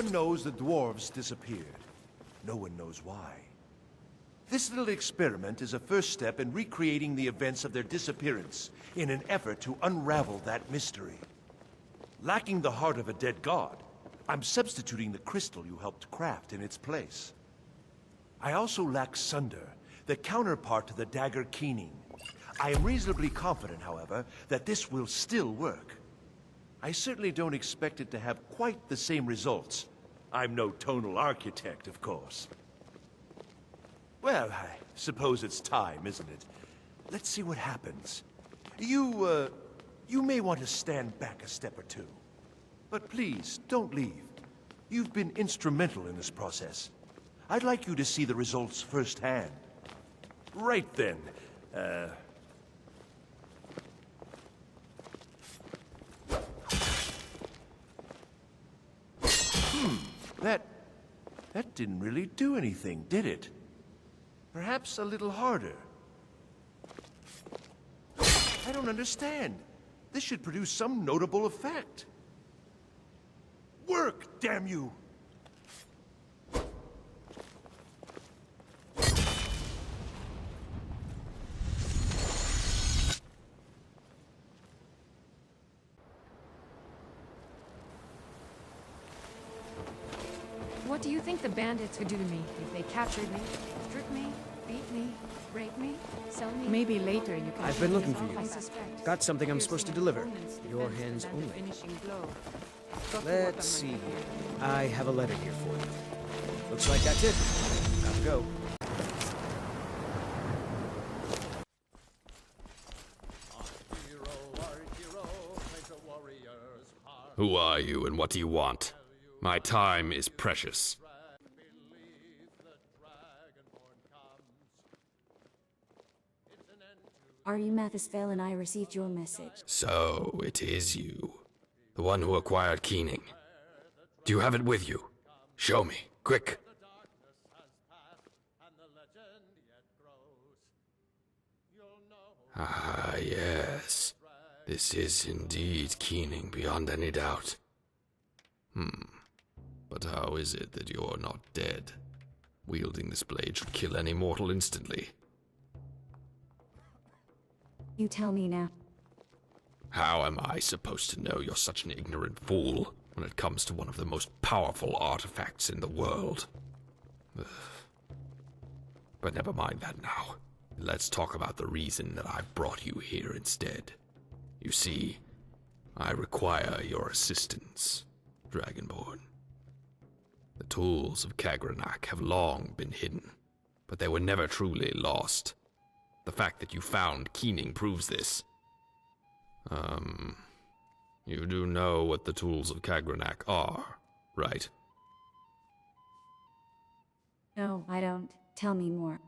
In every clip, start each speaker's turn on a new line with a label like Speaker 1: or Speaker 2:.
Speaker 1: Everyone knows the dwarves disappeared. No one knows why. This little experiment is a first step in recreating the events of their disappearance in an effort to unravel that mystery. Lacking the heart of a dead god, I'm substituting the crystal you helped craft in its place. I also lack Sunder, the counterpart to the dagger Keening. I am reasonably confident, however, that this will still work. I certainly don't expect it to have quite the same results. I'm no tonal architect, of course. Well, I suppose it's time, isn't it? Let's see what happens. You may want to stand back a step or two. But please, don't leave. You've been instrumental in this process. I'd like you to see the results firsthand. Right then, That didn't really do anything, did it? Perhaps a little harder. I don't understand. This should produce some notable effect. Work, damn you!
Speaker 2: What do you think the bandits would do to me if they captured me, stripped me, beat me, raped me, sell me?
Speaker 3: Maybe later you can...
Speaker 4: I've been looking for you.
Speaker 2: I suspect.
Speaker 4: Got something I'm supposed to deliver. Your hands only. Let's see. I have a letter here for you. Looks like that's it. Got to go.
Speaker 5: Who are you and what do you want? My time is precious.
Speaker 6: Are you Mathisfell and I received your message?
Speaker 5: So, it is you. The one who acquired Keening. Do you have it with you? Show me, quick. Ah, yes. This is indeed Keening beyond any doubt. But how is it that you're not dead? Wielding this blade should kill any mortal instantly.
Speaker 6: You tell me now.
Speaker 5: How am I supposed to know you're such an ignorant fool when it comes to one of the most powerful artifacts in the world? Ugh. But never mind that now. Let's talk about the reason that I've brought you here instead. You see, I require your assistance, Dragonborn. The tools of Kagrenac have long been hidden, but they were never truly lost. The fact that you found Keening proves this. You do know what the tools of Kagrenac are, right?
Speaker 6: No, I don't. Tell me more.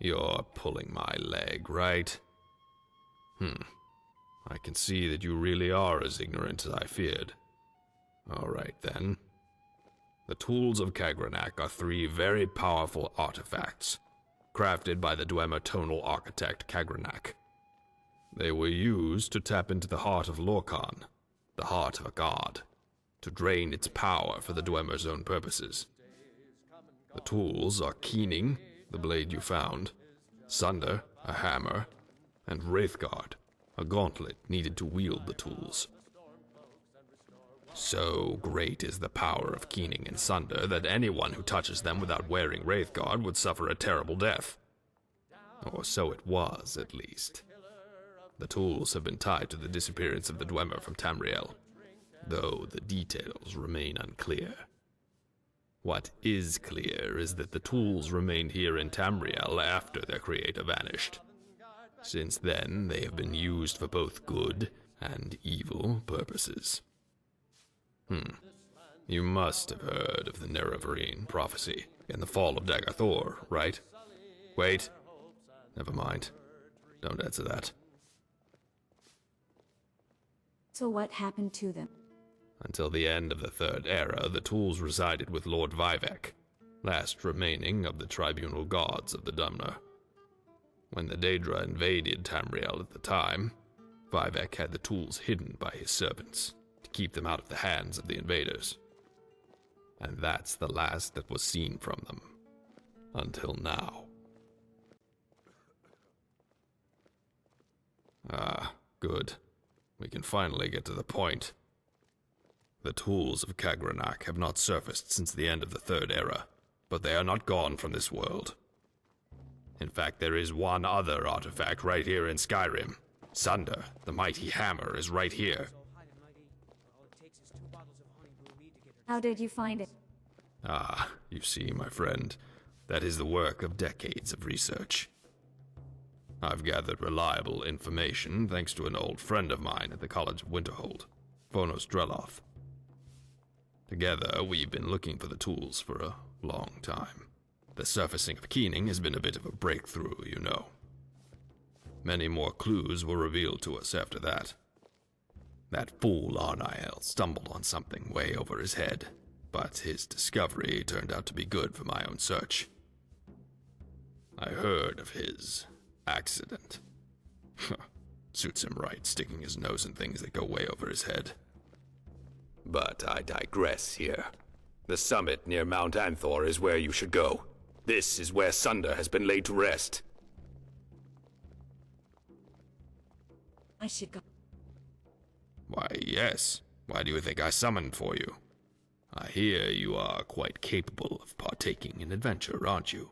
Speaker 5: You're pulling my leg, right? I can see that you really are as ignorant as I feared. All right, then. The tools of Kagrenac are 3 very powerful artifacts, crafted by the Dwemer tonal architect Kagrenac. They were used to tap into the heart of Lorkhan, the heart of a god, to drain its power for the Dwemer's own purposes. The tools are Keening, the blade you found, Sunder, a hammer, and Wraithguard, a gauntlet needed to wield the tools. So great is the power of Keening and Sunder that anyone who touches them without wearing Wraithguard would suffer a terrible death. Or so it was, at least. The tools have been tied to the disappearance of the Dwemer from Tamriel, though the details remain unclear. What is clear is that the tools remained here in Tamriel after their creator vanished. Since then, they have been used for both good and evil purposes. You must have heard of the Nerevarine prophecy and the fall of Dagger Thor, right? Wait. Never mind. Don't answer that.
Speaker 6: So what happened to them?
Speaker 5: Until the end of the Third Era, the tools resided with Lord Vivek, last remaining of the tribunal gods of the Dumner. When the Daedra invaded Tamriel at the time, Vivek had the tools hidden by his servants, to keep them out of the hands of the invaders. and that's the last that was seen from them. Until now. Ah, good. We can finally get to the point. The Tools of Kagrenac have not surfaced since the end of the Third Era, but they are not gone from this world. In fact, there is one other artifact right here in Skyrim. Sunder, the mighty hammer, is right here.
Speaker 6: How did you find it?
Speaker 5: Ah, you see, my friend, that is the work of decades of research. I've gathered reliable information thanks to an old friend of mine at the College of Winterhold, Vonos Dreloth. Together, we've been looking for the tools for a long time. The surfacing of Keening has been a bit of a breakthrough, you know. Many more clues were revealed to us after that. That fool Arniel stumbled on something way over his head, but his discovery turned out to be good for my own search. I heard of his accident. Suits him right, sticking his nose in things that go way over his head.
Speaker 3: But I digress here. The summit near Mount Anthor is where you should go. This is where Sunder has been laid to rest.
Speaker 6: I should go.
Speaker 5: Why, yes. Why do you think I summoned for you? I hear you are quite capable of partaking in adventure, aren't you?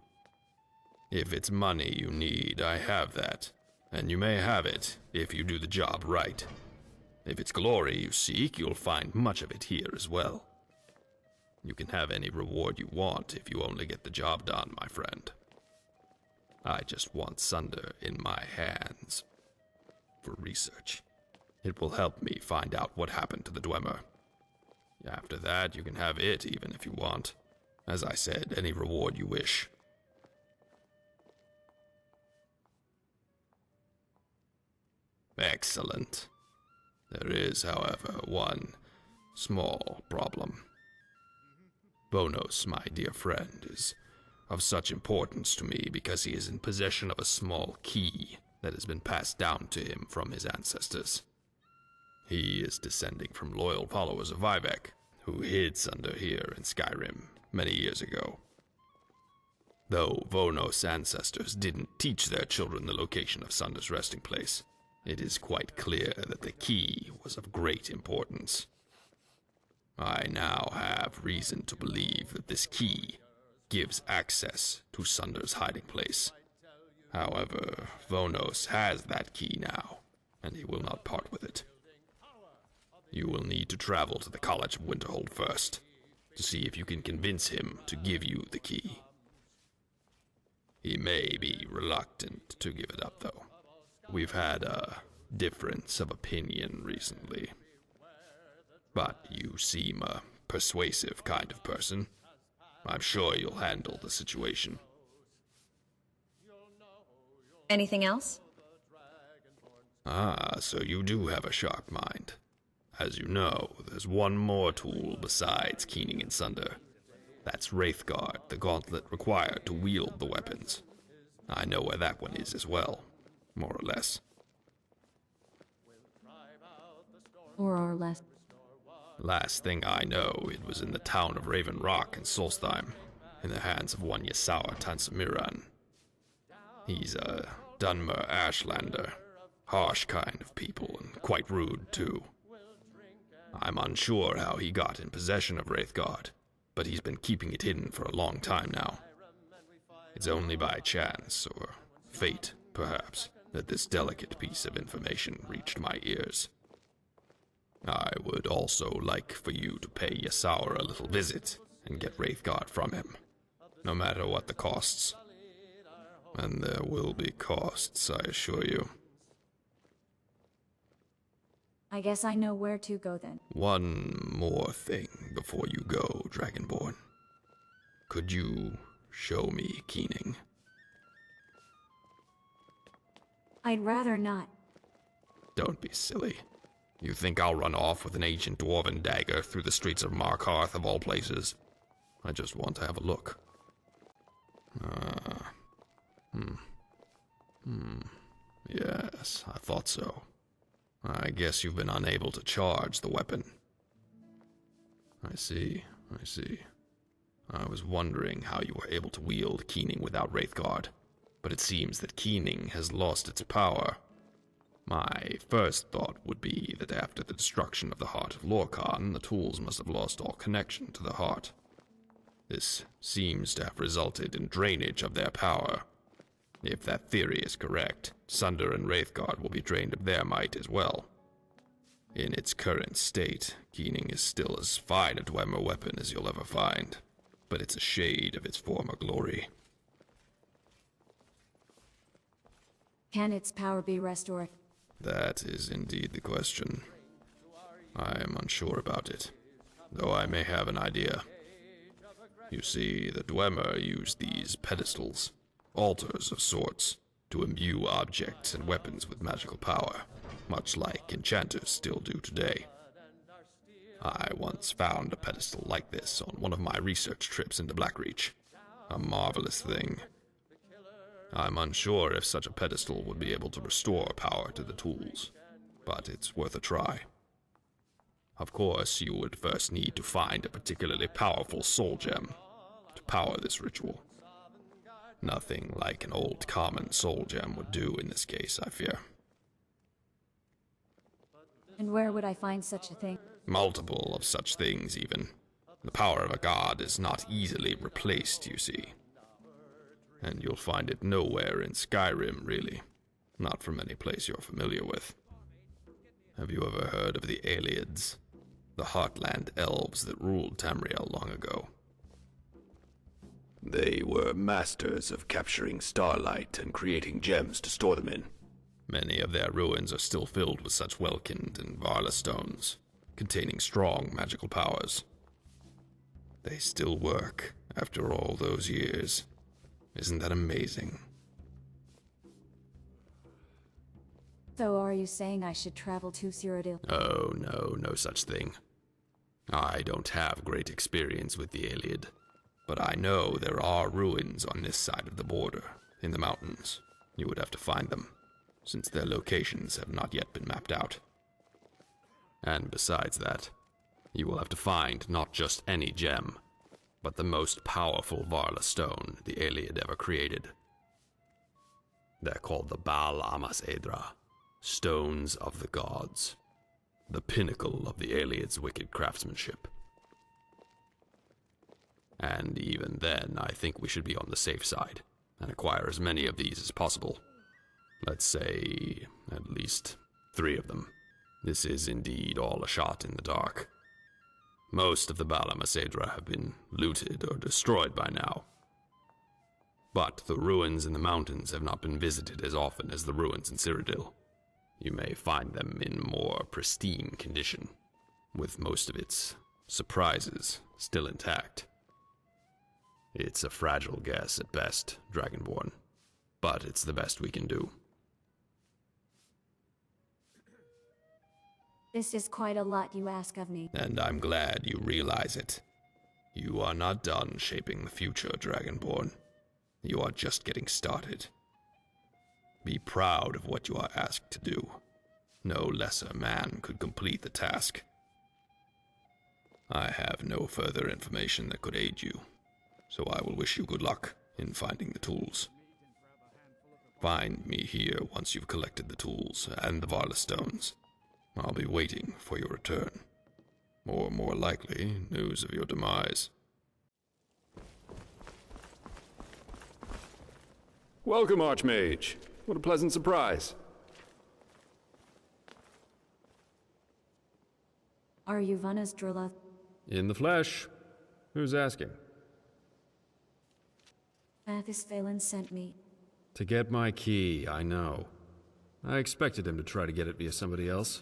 Speaker 5: If it's money you need, I have that. And you may have it, if you do the job right. If it's glory you seek, you'll find much of it here as well. You can have any reward you want if you only get the job done, my friend. I just want Sunder in my hands. For research. It will help me find out what happened to the Dwemer. After that, you can have it even if you want. As I said, any reward you wish. Excellent. There is, however, one small problem. Vonos, my dear friend, is of such importance to me because he is in possession of a small key that has been passed down to him from his ancestors. He is descending from loyal followers of Vivek, who hid Sunder here in Skyrim many years ago. Though Vonos' ancestors didn't teach their children the location of Sunder's resting place, it is quite clear that the key was of great importance. I now have reason to believe that this key gives access to Sunder's hiding place. However, Vonos has that key now, and he will not part with it. You will need to travel to the College of Winterhold first, to see if you can convince him to give you the key. He may be reluctant to give it up, though. We've had a difference of opinion recently. But you seem a persuasive kind of person. I'm sure you'll handle the situation.
Speaker 7: Anything else?
Speaker 5: Ah, so you do have a sharp mind. As you know, there's one more tool besides Keening and Sunder. That's Wraithguard, the gauntlet required to wield the weapons. I know where that one is as well, more or less.
Speaker 6: More or less.
Speaker 5: Last thing I know, it was in the town of Raven Rock in Solstheim, in the hands of one Yasawa Tansamiran. He's a Dunmer Ashlander, harsh kind of people, and quite rude too. I'm unsure how he got in possession of Wraithguard, but he's been keeping it hidden for a long time now. It's only by chance, or fate, perhaps, that this delicate piece of information reached my ears. I would also like for you to pay Yasaur a little visit and get Wraithguard from him, no matter what the costs. And there will be costs, I assure you.
Speaker 6: I guess I know where to go then.
Speaker 5: One more thing before you go, Dragonborn. Could you show me Keening?
Speaker 6: I'd rather not.
Speaker 5: Don't be silly. You think I'll run off with an ancient dwarven dagger through the streets of Markarth of all places? I just want to have a look. Yes, I thought so. I guess you've been unable to charge the weapon. I see. I was wondering how you were able to wield Keening without Wraithguard, but it seems that Keening has lost its power. My first thought would be that after the destruction of the Heart of Lorkhan, the tools must have lost all connection to the heart. This seems to have resulted in drainage of their power. If that theory is correct, Sunder and Wraithguard will be drained of their might as well. In its current state, Keening is still as fine a Dwemer weapon as you'll ever find, but it's a shade of its former glory.
Speaker 6: Can its power be restored?
Speaker 5: That is indeed the question. I am unsure about it, though I may have an idea. You see, the Dwemer use these pedestals, altars of sorts, to imbue objects and weapons with magical power, much like enchanters still do today. I once found a pedestal like this on one of my research trips into Blackreach. A marvelous thing. I'm unsure if such a pedestal would be able to restore power to the tools, but it's worth a try. Of course, you would first need to find a particularly powerful soul gem to power this ritual. Nothing like an old common soul gem would do in this case, I fear.
Speaker 6: And where would I find such a thing?
Speaker 5: Multiple of such things, even. The power of a god is not easily replaced, you see. And you'll find it nowhere in Skyrim, really. Not from any place you're familiar with. Have you ever heard of the Aelids? The Heartland elves that ruled Tamriel long ago.
Speaker 3: They were masters of capturing starlight and creating gems to store them in.
Speaker 5: Many of their ruins are still filled with such Welkind and Varla stones, containing strong magical powers. They still work after all those years. Isn't that amazing?
Speaker 6: So are you saying I should travel to Cyrodiil?
Speaker 5: Oh, no such thing. I don't have great experience with the Aeliid, but I know there are ruins on this side of the border, in the mountains. You would have to find them, since their locations have not yet been mapped out. And besides that, you will have to find not just any gem, but the most powerful Varla stone the Aeliid ever created. They're called the Baal Amas Edra, Stones of the Gods, the pinnacle of the Aeliid's wicked craftsmanship. And even then, I think we should be on the safe side, and acquire as many of these as possible. Let's say, at least 3 of them. This is indeed all a shot in the dark. Most of the Bala Masedra have been looted or destroyed by now. But the ruins in the mountains have not been visited as often as the ruins in Cyrodiil. You may find them in more pristine condition, with most of its surprises still intact. It's a fragile guess at best, Dragonborn, but it's the best we can do.
Speaker 6: This is quite a lot you ask of me.
Speaker 5: And I'm glad you realize it. You are not done shaping the future, Dragonborn. You are just getting started. Be proud of what you are asked to do. No lesser man could complete the task. I have no further information that could aid you, so I will wish you good luck in finding the tools. Find me here once you've collected the tools and the Varla stones. I'll be waiting for your return. Or more likely, news of your demise.
Speaker 3: Welcome, Archmage. What a pleasant surprise.
Speaker 6: Are you Vanas Drula?
Speaker 5: In the flesh. Who's asking?
Speaker 6: Mathis Phelan sent me.
Speaker 5: To get my key, I know. I expected him to try to get it via somebody else.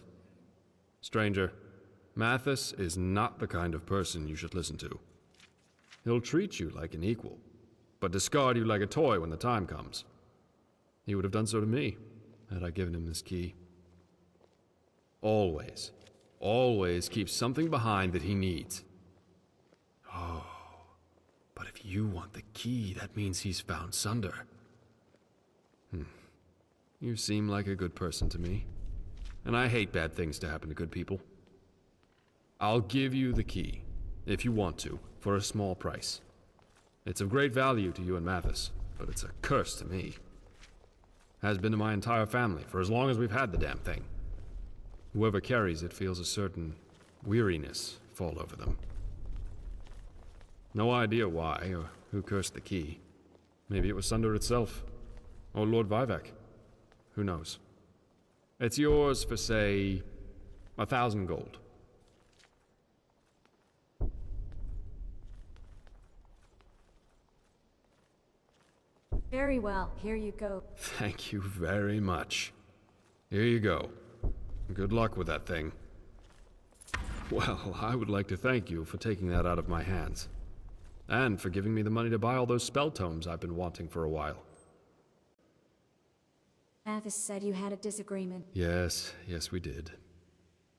Speaker 5: Stranger, Mathis is not the kind of person you should listen to. He'll treat you like an equal, but discard you like a toy when the time comes. He would have done so to me, had I given him this key. Always keep something behind that he needs. Oh, but if you want the key, that means he's found Sunder. You seem like a good person to me, and I hate bad things to happen to good people. I'll give you the key, if you want to, for a small price. It's of great value to you and Mathis, but it's a curse to me. Has been to my entire family for as long as we've had the damn thing. Whoever carries it feels a certain weariness fall over them. No idea why, or who cursed the key. Maybe it was Sunder itself, or Lord Vivek. Who knows? It's yours for, say, 1,000 gold.
Speaker 6: Very well, here you go.
Speaker 5: Thank you very much. Here you go. Good luck with that thing. Well, I would like to thank you for taking that out of my hands. And for giving me the money to buy all those spell tomes I've been wanting for a while.
Speaker 6: Mathis said you had a disagreement.
Speaker 5: Yes, we did.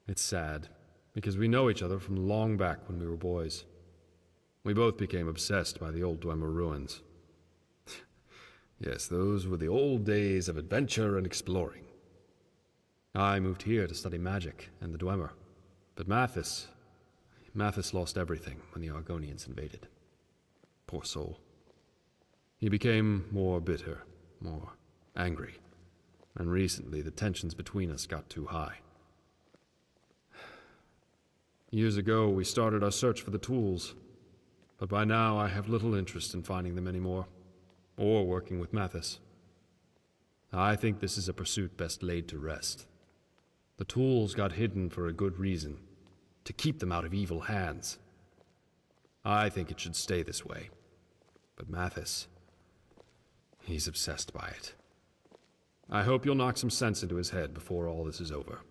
Speaker 5: It's sad, because we know each other from long back when we were boys. We both became obsessed by the old Dwemer ruins. Yes, those were the old days of adventure and exploring. I moved here to study magic and the Dwemer, but Mathis lost everything when the Argonians invaded. Poor soul. He became more bitter, more angry, and recently the tensions between us got too high. Years ago, we started our search for the tools, but by now I have little interest in finding them anymore, or working with Mathis. I think this is a pursuit best laid to rest. The tools got hidden for a good reason, to keep them out of evil hands. I think it should stay this way, but Mathis, he's obsessed by it. I hope you'll knock some sense into his head before all this is over.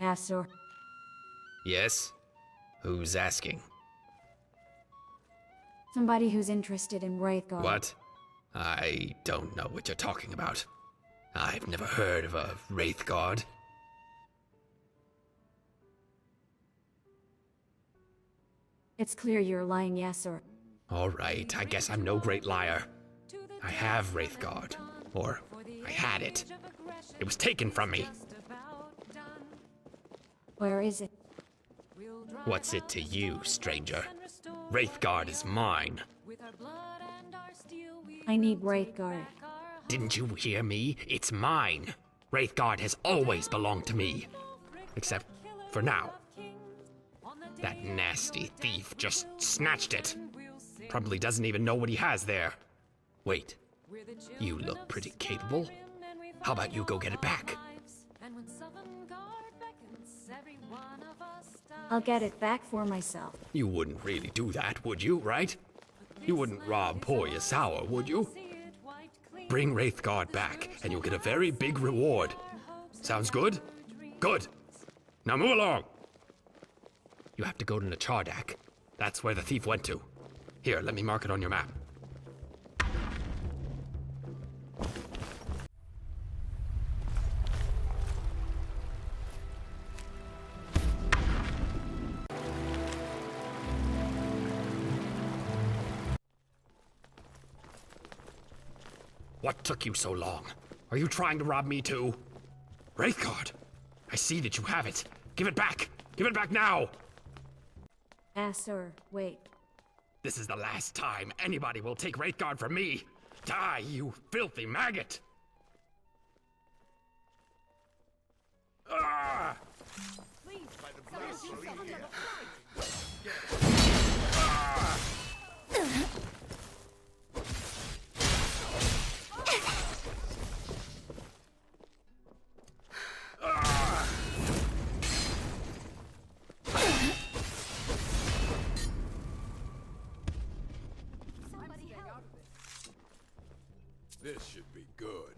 Speaker 6: Azur.
Speaker 3: Yes? Who's asking?
Speaker 6: Somebody who's interested in Wraithguard.
Speaker 3: What? I don't know what you're talking about. I've never heard of a Wraithguard.
Speaker 6: It's clear you're lying, Azur.
Speaker 3: Alright, I guess I'm no great liar. I have Wraithguard. Or, I had it. It was taken from me.
Speaker 6: Where is it?
Speaker 3: What's it to you, stranger? Wraithguard is mine.
Speaker 6: I need Wraithguard.
Speaker 3: Didn't you hear me? It's mine. Wraithguard has always belonged to me. Except for now. That nasty thief just snatched it. Probably doesn't even know what he has there. Wait, you look pretty capable. How about you go get it back?
Speaker 6: I'll get it back for myself.
Speaker 3: You wouldn't really do that, would you, right? You wouldn't rob poor Yasawa, would you? Bring Wraithguard back, and you'll get a very big reward. Sounds good? Good. Now move along. You have to go to Nachardak. That's where the thief went to. Here, let me mark it on your map. What took you so long? Are you trying to rob me too? Wraithguard! I see that you have it. Give it back! Give it back now!
Speaker 6: Sir, wait.
Speaker 3: This is the last time anybody will take Wraithguard from me! Die, you filthy maggot! Ah!
Speaker 1: This should be good.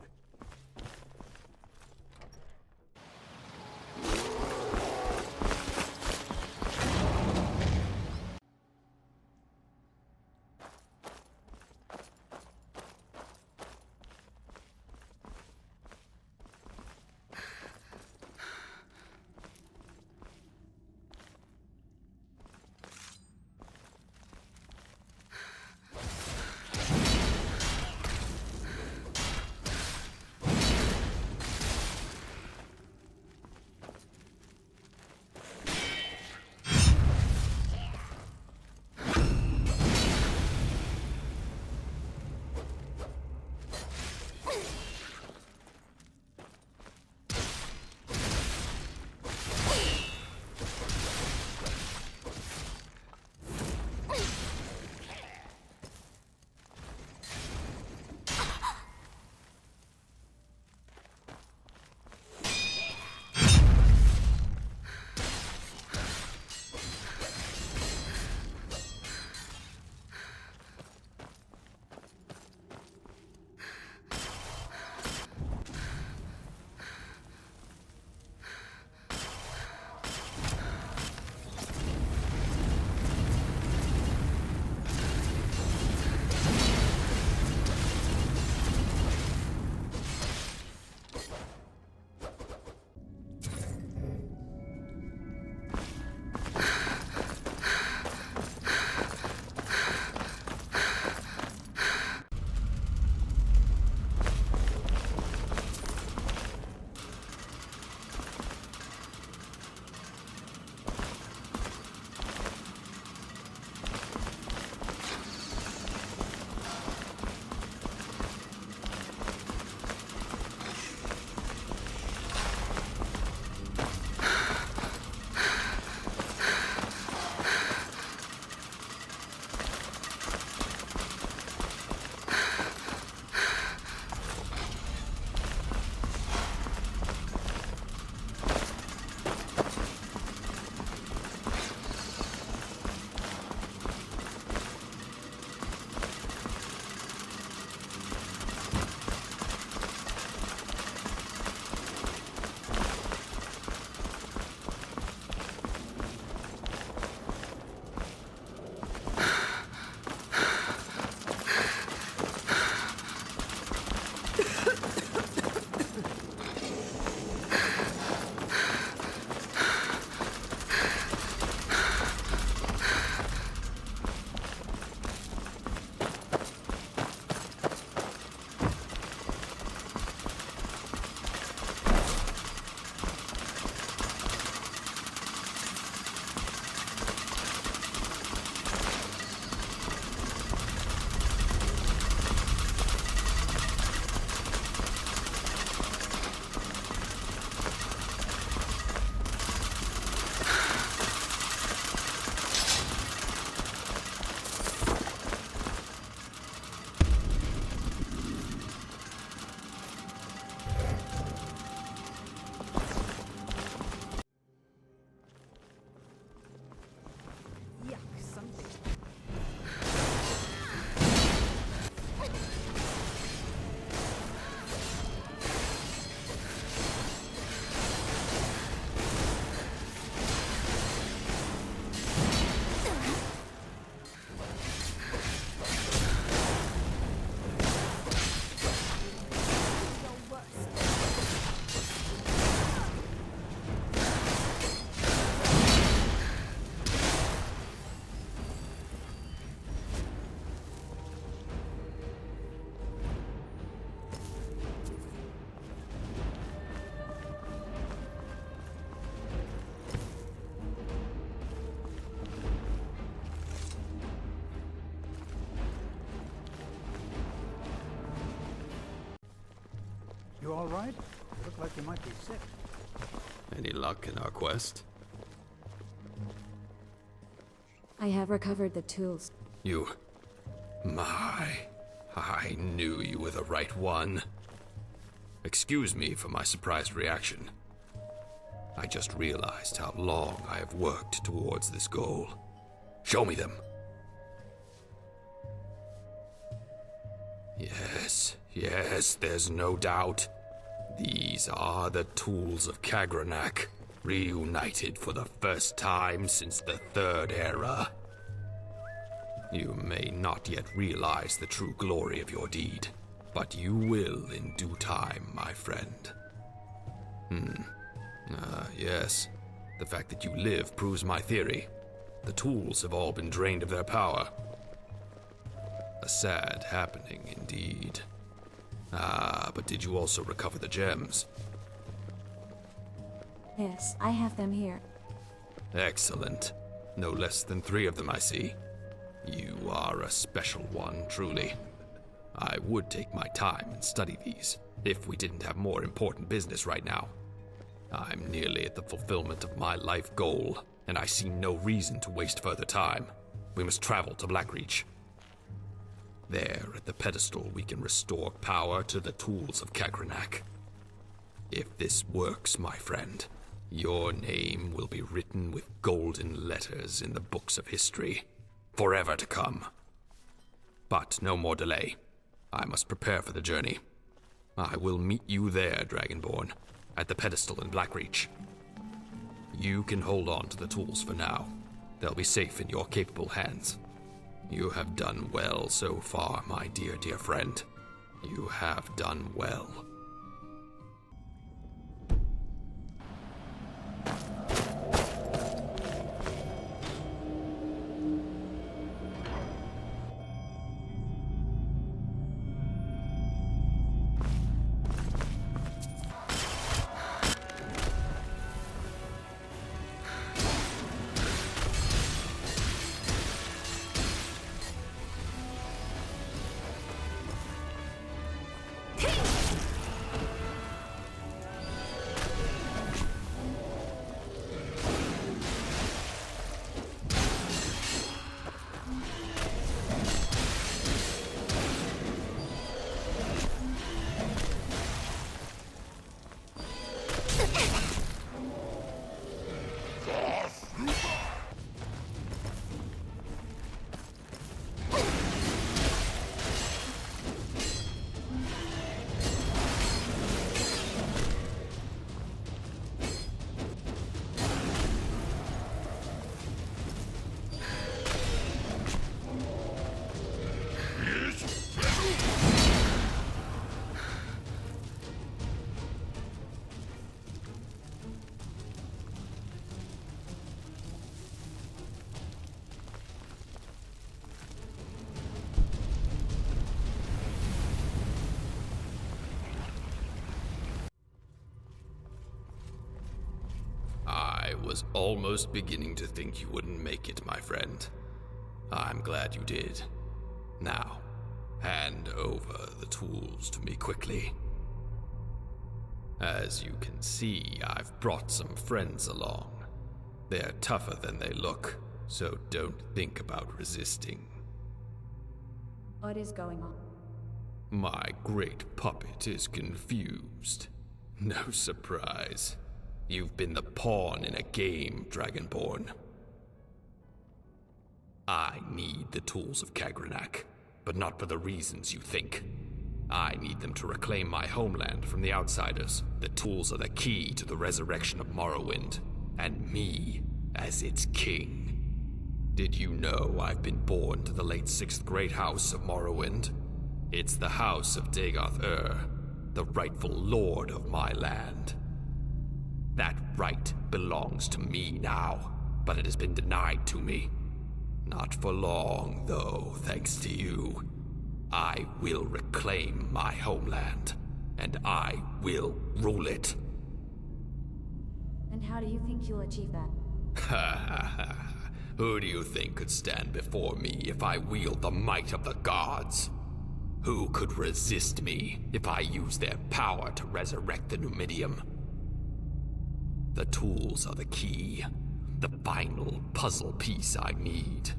Speaker 8: You all right? You look like you might be sick.
Speaker 5: Any luck in our quest?
Speaker 6: I have recovered the tools.
Speaker 5: You... I knew you were the right one. Excuse me for my surprised reaction. I just realized how long I have worked towards this goal. Show me them. Yes, there's no doubt. These are the Tools of Kagrenac, reunited for the first time since the Third Era. You may not yet realize the true glory of your deed, but you will in due time, my friend. Yes. The fact that you live proves my theory. The tools have all been drained of their power. A sad happening indeed. But did you also recover the gems?
Speaker 6: Yes, I have them here.
Speaker 5: Excellent. No less than 3 of them, I see. You are a special one, truly. I would take my time and study these, if we didn't have more important business right now. I'm nearly at the fulfillment of my life goal, and I see no reason to waste further time. We must travel to Blackreach. There, at the pedestal, we can restore power to the Tools of Kagrenac. If this works, my friend, your name will be written with golden letters in the books of history, forever to come. But no more delay. I must prepare for the journey. I will meet you there, Dragonborn, at the pedestal in Blackreach. You can hold on to the tools for now. They'll be safe in your capable hands. You have done well so far, my dear friend. You have done well. I was almost beginning to think you wouldn't make it, my friend. I'm glad you did. Now, hand over the tools to me quickly. As you can see, I've brought some friends along. They're tougher than they look, so don't think about resisting.
Speaker 6: What is going on?
Speaker 5: My great puppet is confused. No surprise. You've been the pawn in a game, Dragonborn. I need the Tools of Kagrenac, but not for the reasons you think. I need them to reclaim my homeland from the outsiders. The tools are the key to the resurrection of Morrowind, and me as its king. Did you know I've been born to the late 6th Great House of Morrowind? It's the House of Dagoth the rightful lord of my land. That right belongs to me now, but it has been denied to me. Not for long, though, thanks to you. I will reclaim my homeland, and I will rule it.
Speaker 6: And how do you think you'll achieve that?
Speaker 5: Ha ha ha. Who do you think could stand before me if I wield the might of the gods?
Speaker 3: Who could resist me if I use their power to resurrect the Numidium? The tools are the key, the final puzzle piece I need.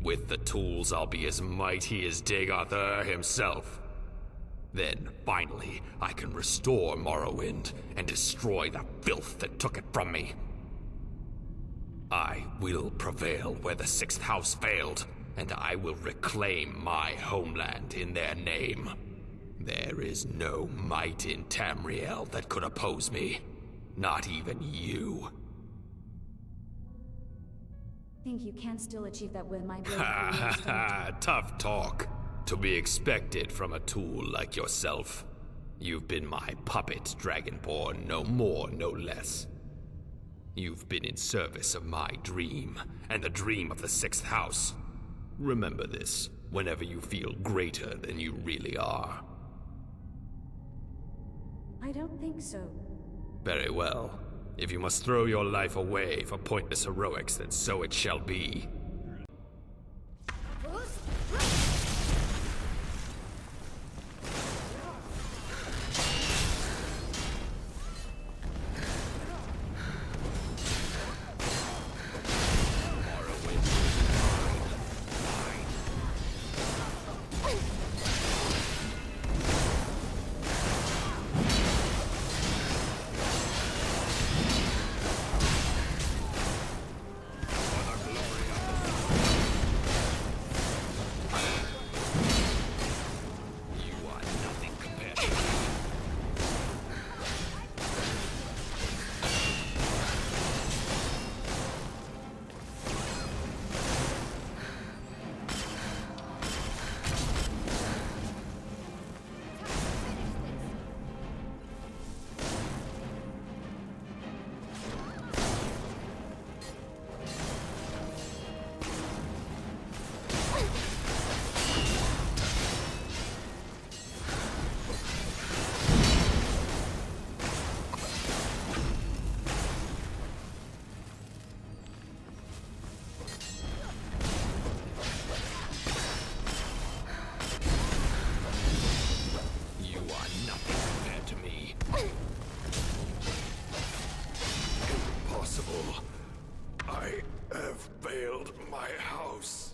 Speaker 3: With the tools, I'll be as mighty as Dagoth himself. Then, finally, I can restore Morrowind and destroy the filth that took it from me. I will prevail where the Sixth House failed, and I will reclaim my homeland in their name. There is no might in Tamriel that could oppose me. Not even you.
Speaker 6: Think you can still achieve that with my blade?
Speaker 3: Ha ha ha, tough talk. To be expected from a tool like yourself. You've been my puppet, Dragonborn, no more, no less. You've been in service of my dream, and the dream of the Sixth House. Remember this whenever you feel greater than you really are.
Speaker 6: I don't think so.
Speaker 3: Very well. If you must throw your life away for pointless heroics, then so it shall be. I have failed my house.